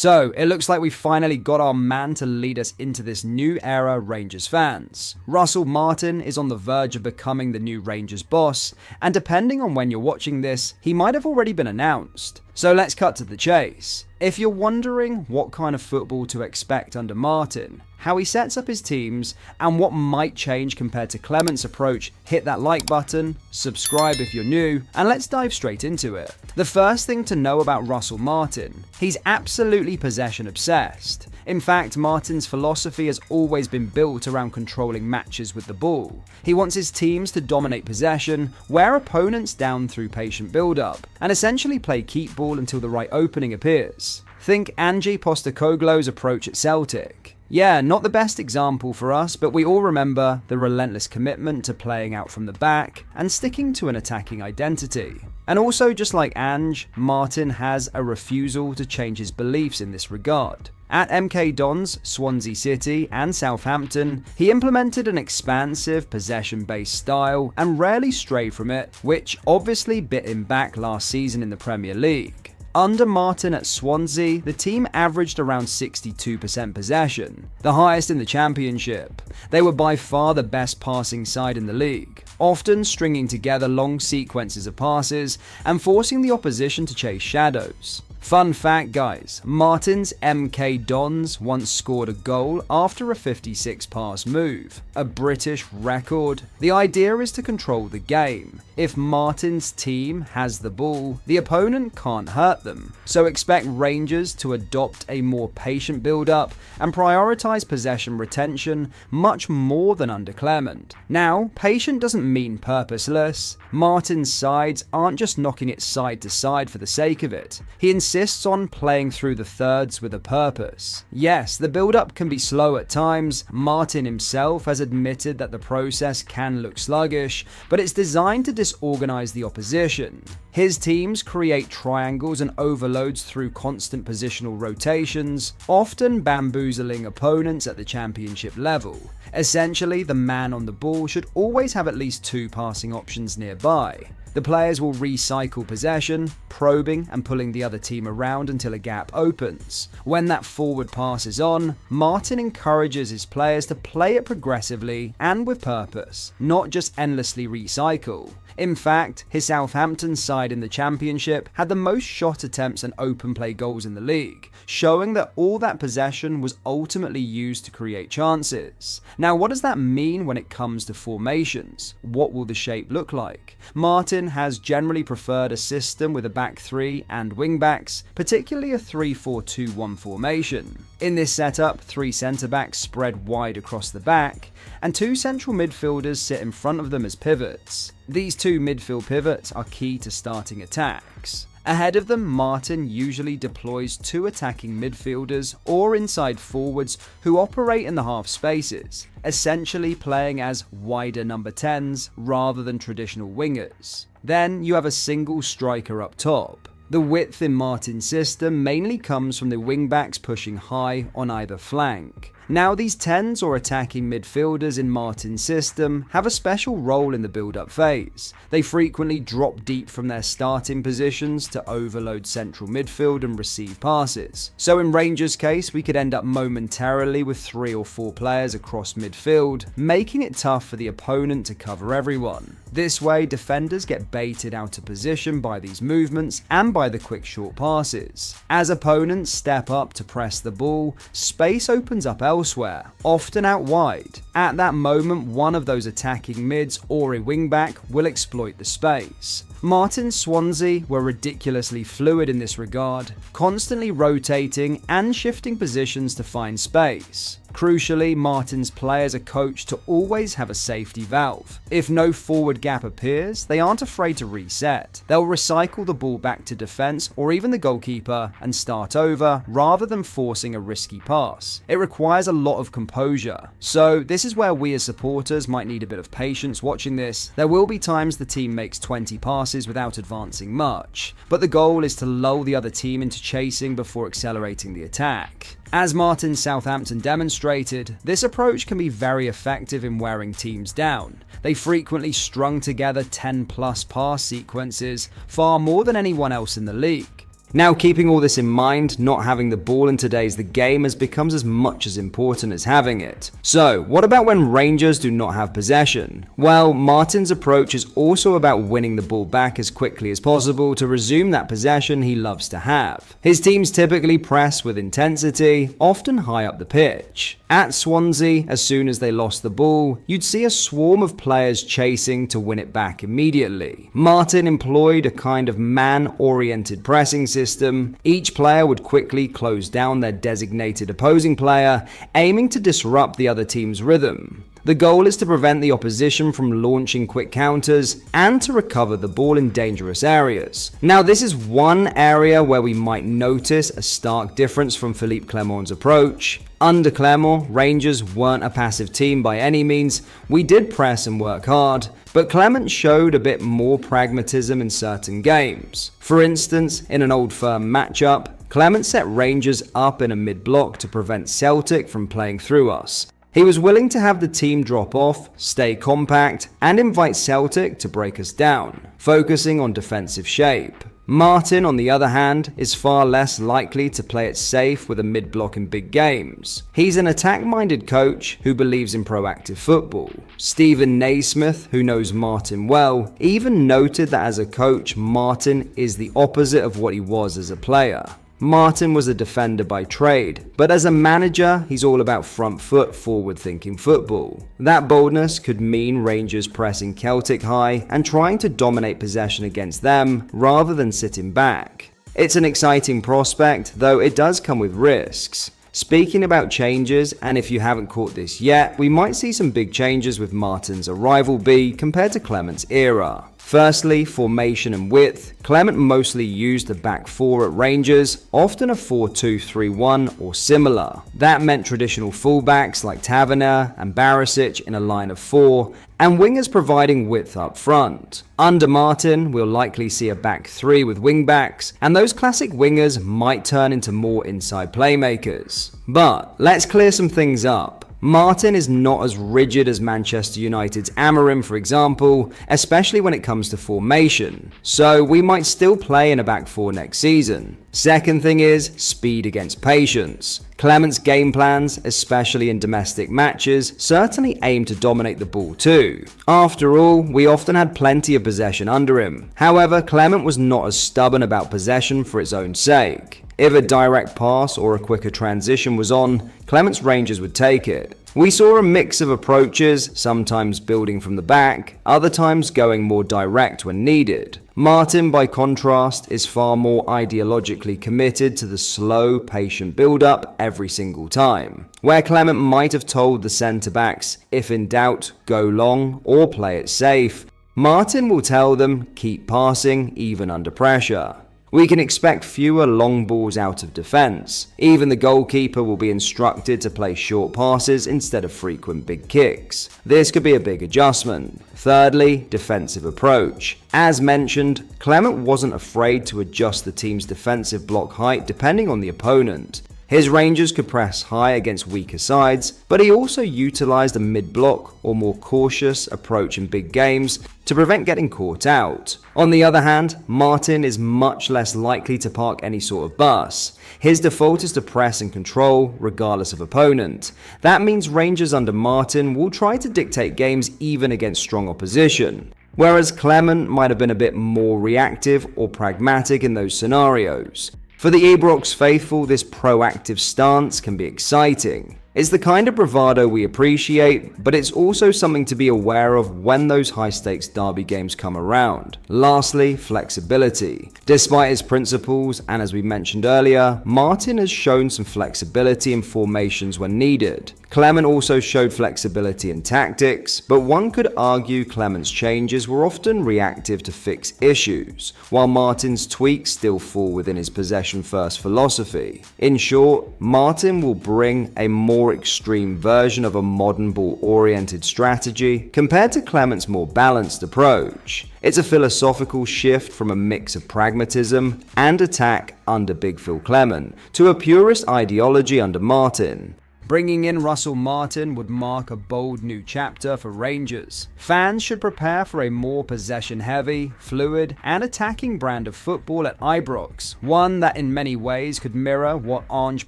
So, it looks like we finally got our man to lead us into this new era Rangers fans. Russell Martin is on the verge of becoming the new Rangers boss, and depending on when you're watching this, he might have already been announced. So let's cut to the chase. If you're wondering what kind of football to expect under Martin, how he sets up his teams, and what might change compared to Clement's approach, hit that like button, subscribe if you're new, and let's dive straight into it. The first thing to know about Russell Martin, he's absolutely possession obsessed. In fact, Martin's philosophy has always been built around controlling matches with the ball. He wants his teams to dominate possession, wear opponents down through patient build-up, and essentially play keep ball until the right opening appears. Think Ange Postecoglou's approach at Celtic. Yeah, not the best example for us, but we all remember the relentless commitment to playing out from the back and sticking to an attacking identity. And also, just like Ange, Martin has a refusal to change his beliefs in this regard. At MK Dons, Swansea City, and Southampton, he implemented an expansive, possession-based style and rarely strayed from it, which obviously bit him back last season in the Premier League. Under Martin at Swansea, the team averaged around 62% possession, the highest in the Championship. They were by far the best passing side in the league, often stringing together long sequences of passes and forcing the opposition to chase shadows. Fun fact guys, Martin's MK Dons once scored a goal after a 56 pass move, a British record. The idea is to control the game. If Martin's team has the ball, the opponent can't hurt them, so expect Rangers to adopt a more patient build-up and prioritise possession retention much more than under Clement. Now, patient doesn't mean purposeless. Martin's sides aren't just knocking it side to side for the sake of it. He insists on playing through the thirds with a purpose. Yes, the build-up can be slow at times. Martin himself has admitted that the process can look sluggish, but it's designed to disorganize the opposition. His teams create triangles and overloads through constant positional rotations, often bamboozling opponents at the Championship level. Essentially, the man on the ball should always have at least two passing options nearby. The players will recycle possession, probing and pulling the other team around until a gap opens. When that forward pass is on, Martin encourages his players to play it progressively and with purpose, not just endlessly recycle. In fact, his Southampton side in the Championship had the most shot attempts and open play goals in the league, showing that all that possession was ultimately used to create chances. Now, what does that mean when it comes to formations? What will the shape look like? Martin has generally preferred a system with a back three and wing backs, particularly a 3-4-2-1 formation. In this setup, three centre backs spread wide across the back, and two central midfielders sit in front of them as pivots. These two midfield pivots are key to starting attacks. Ahead of them, Martin usually deploys two attacking midfielders or inside forwards who operate in the half spaces, essentially playing as wider number 10s rather than traditional wingers. Then you have a single striker up top. The width in Martin's system mainly comes from the wingbacks pushing high on either flank. Now, these 10s or attacking midfielders in Martin's system have a special role in the build-up phase. They frequently drop deep from their starting positions to overload central midfield and receive passes. So in Rangers' case, we could end up momentarily with 3 or 4 players across midfield, making it tough for the opponent to cover everyone. This way, defenders get baited out of position by these movements and by the quick short passes. As opponents step up to press the ball, space opens up elsewhere, often out wide. At that moment, one of those attacking mids or a wingback will exploit the space. Martin's Swansea were ridiculously fluid in this regard, constantly rotating and shifting positions to find space. Crucially, Martin's players are coached to always have a safety valve. If no forward gap appears, they aren't afraid to reset. They'll recycle the ball back to defense or even the goalkeeper and start over rather than forcing a risky pass. It requires a lot of composure. So this is where we as supporters might need a bit of patience watching this. There will be times the team makes 20 passes without advancing much, but the goal is to lull the other team into chasing before accelerating the attack. As Martin's Southampton demonstrated, this approach can be very effective in wearing teams down. They frequently strung together 10+ pass sequences, far more than anyone else in the league. Now, keeping all this in mind, not having the ball in today's the game has become as much as important as having it. So, what about when Rangers do not have possession? Well, Martin's approach is also about winning the ball back as quickly as possible to resume that possession he loves to have. His teams typically press with intensity, often high up the pitch. At Swansea, as soon as they lost the ball, you'd see a swarm of players chasing to win it back immediately. Martin employed a kind of man-oriented pressing system. Each player would quickly close down their designated opposing player, aiming to disrupt the other team's rhythm. The goal is to prevent the opposition from launching quick counters and to recover the ball in dangerous areas. Now, this is one area where we might notice a stark difference from Philippe Clement's approach. Under Clement, Rangers weren't a passive team by any means. We did press and work hard, but Clement showed a bit more pragmatism in certain games. For instance, in an Old Firm matchup, Clement set Rangers up in a mid-block to prevent Celtic from playing through us. He was willing to have the team drop off, stay compact, and invite Celtic to break us down, focusing on defensive shape. Martin, on the other hand, is far less likely to play it safe with a mid-block in big games. He's an attack-minded coach who believes in proactive football. Stephen Naismith, who knows Martin well, even noted that as a coach, Martin is the opposite of what he was as a player. Martin was a defender by trade, but as a manager, he's all about front foot, forward-thinking football. That boldness could mean Rangers pressing Celtic high and trying to dominate possession against them rather than sitting back. It's an exciting prospect, though it does come with risks. Speaking about changes, and if you haven't caught this yet, we might see some big changes with Martin's arrival compared to Clement's era. Firstly, formation and width. Clement mostly used the back four at Rangers, often a 4-2-3-1 or similar. That meant traditional fullbacks like Tavernier and Barisic in a line of four, and wingers providing width up front. Under Martin, we'll likely see a back three with wingbacks, and those classic wingers might turn into more inside playmakers. But let's clear some things up. Martin is not as rigid as Manchester United's Amorim, for example, especially when it comes to formation. So we might still play in a back four next season. Second thing is speed against patience. Clement's game plans, especially in domestic matches, certainly aim to dominate the ball too. After all, we often had plenty of possession under him. However, Clement was not as stubborn about possession for its own sake. If a direct pass or a quicker transition was on, Clement's Rangers would take it. We saw a mix of approaches, sometimes building from the back, other times going more direct when needed. Martin, by contrast, is far more ideologically committed to the slow, patient build-up every single time. Where Clement might have told the centre-backs, if in doubt, go long or play it safe, Martin will tell them, keep passing even under pressure. We can expect fewer long balls out of defense. Even the goalkeeper will be instructed to play short passes instead of frequent big kicks. This could be a big adjustment. Thirdly, defensive approach. As mentioned, Clement wasn't afraid to adjust the team's defensive block height depending on the opponent. His Rangers could press high against weaker sides, but he also utilized a mid-block or more cautious approach in big games to prevent getting caught out. On the other hand, Martin is much less likely to park any sort of bus. His default is to press and control, regardless of opponent. That means Rangers under Martin will try to dictate games even against strong opposition, whereas Clement might have been a bit more reactive or pragmatic in those scenarios. For the Ibrox faithful, this proactive stance can be exciting. It's the kind of bravado we appreciate, but it's also something to be aware of when those high-stakes derby games come around. Lastly, flexibility. Despite his principles, and as we mentioned earlier, Martin has shown some flexibility in formations when needed. Clement also showed flexibility in tactics, but one could argue Clement's changes were often reactive to fix issues, while Martin's tweaks still fall within his possession-first philosophy. In short, Martin will bring a more extreme version of a modern ball-oriented strategy compared to Clement's more balanced approach. It's a philosophical shift from a mix of pragmatism and attack under Big Phil Clement to a purist ideology under Martin. Bringing in Russel Martin would mark a bold new chapter for Rangers. Fans should prepare for a more possession-heavy, fluid, and attacking brand of football at Ibrox, one that in many ways could mirror what Ange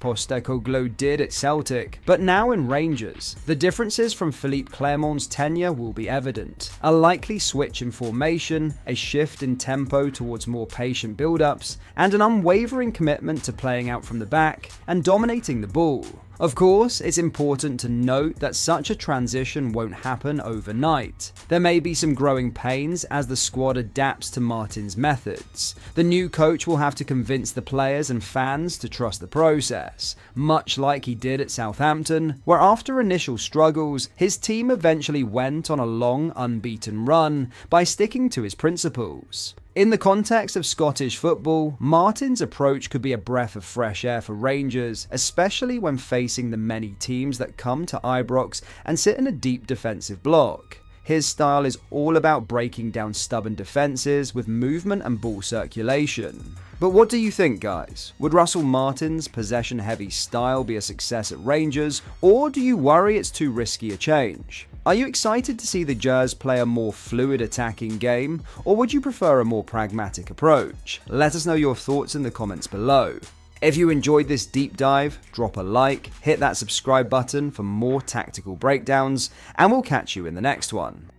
Postecoglou did at Celtic, but now in Rangers. The differences from Philippe Clement's tenure will be evident. A likely switch in formation, a shift in tempo towards more patient build-ups, and an unwavering commitment to playing out from the back and dominating the ball. Of course, it's important to note that such a transition won't happen overnight. There may be some growing pains as the squad adapts to Martin's methods. The new coach will have to convince the players and fans to trust the process, much like he did at Southampton, where after initial struggles, his team eventually went on a long unbeaten run by sticking to his principles. In the context of Scottish football, Martin's approach could be a breath of fresh air for Rangers, especially when facing the many teams that come to Ibrox and sit in a deep defensive block. His style is all about breaking down stubborn defences with movement and ball circulation. But what do you think, guys? Would Russel Martin's possession-heavy style be a success at Rangers, or do you worry it's too risky a change? Are you excited to see the Gers play a more fluid attacking game, or would you prefer a more pragmatic approach? Let us know your thoughts in the comments below. If you enjoyed this deep dive, drop a like, hit that subscribe button for more tactical breakdowns, and we'll catch you in the next one.